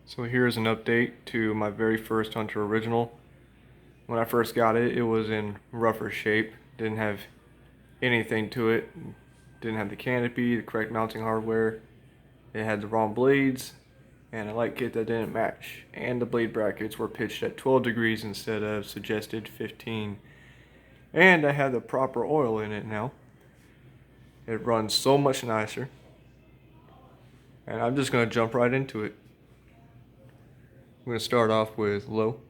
So here's an update to my very first Hunter original. When I first got it, it was in rougher shape. Didn't have anything to it. Didn't have the canopy, the correct mounting hardware. It had the wrong blades and a light kit that didn't match. And the blade brackets were pitched at 12 degrees instead of suggested 15. And I have the proper oil in it now. It runs so much nicer. And I'm just going to jump right into it. I'm going to start off with low.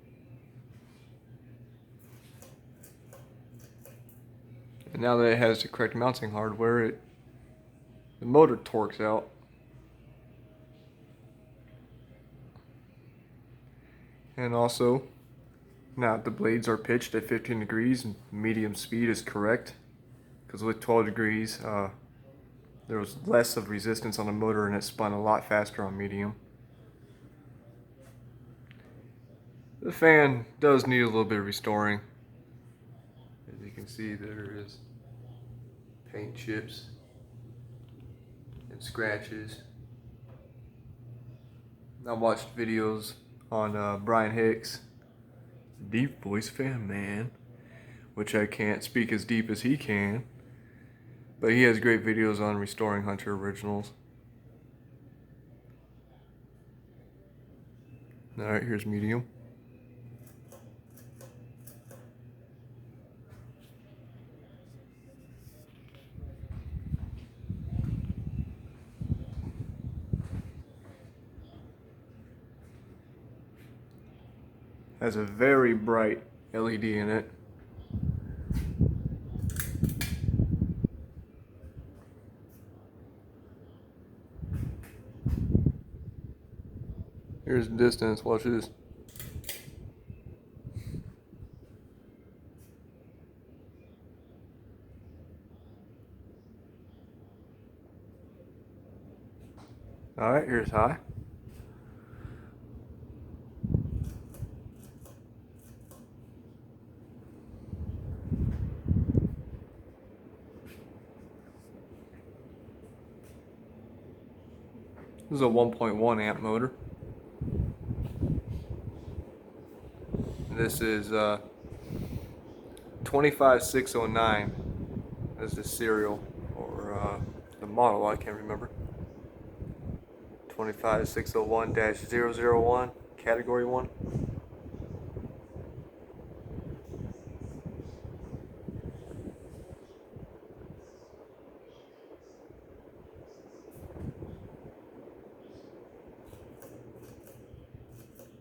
And now that it has the correct mounting hardware, the motor torques out. And also, now the blades are pitched at 15 degrees and medium speed is correct. Because with 12 degrees, there was less of resistance on the motor and it spun a lot faster on medium. The fan does need a little bit of restoring. As you can see, there is paint chips and scratches. I watched videos on Brian Hicks, Deep Voice Fan Man, which I can't speak as deep as he can, but he has great videos on restoring Hunter originals. Alright, here's medium. Has a very bright LED in it. Here's distance, watch this. Alright, here's high. This is a 1.1 amp motor. This is 25609 as the serial, or the model, I can't remember. 25601-001, category 1.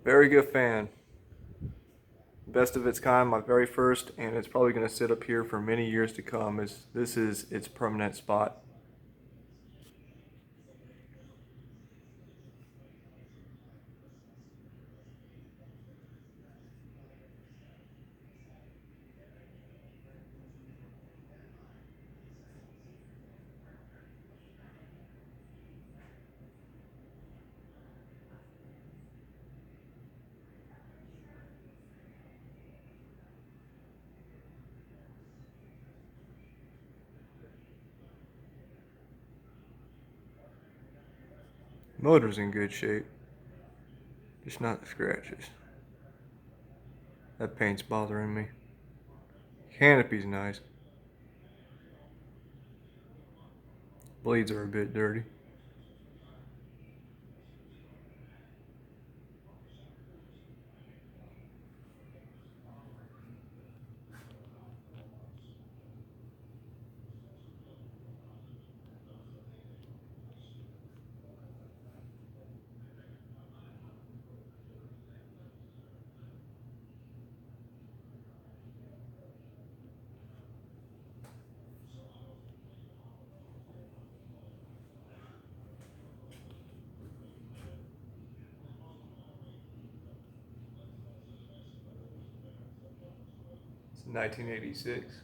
Very good fan. Best of its kind, my very first, and it's probably going to sit up here for many years to come, as this is its permanent spot. Motor's in good shape, just not the scratches. That paint's bothering me. Canopy's nice. Blades are a bit dirty. It's 1986.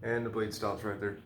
And the blade stops right there.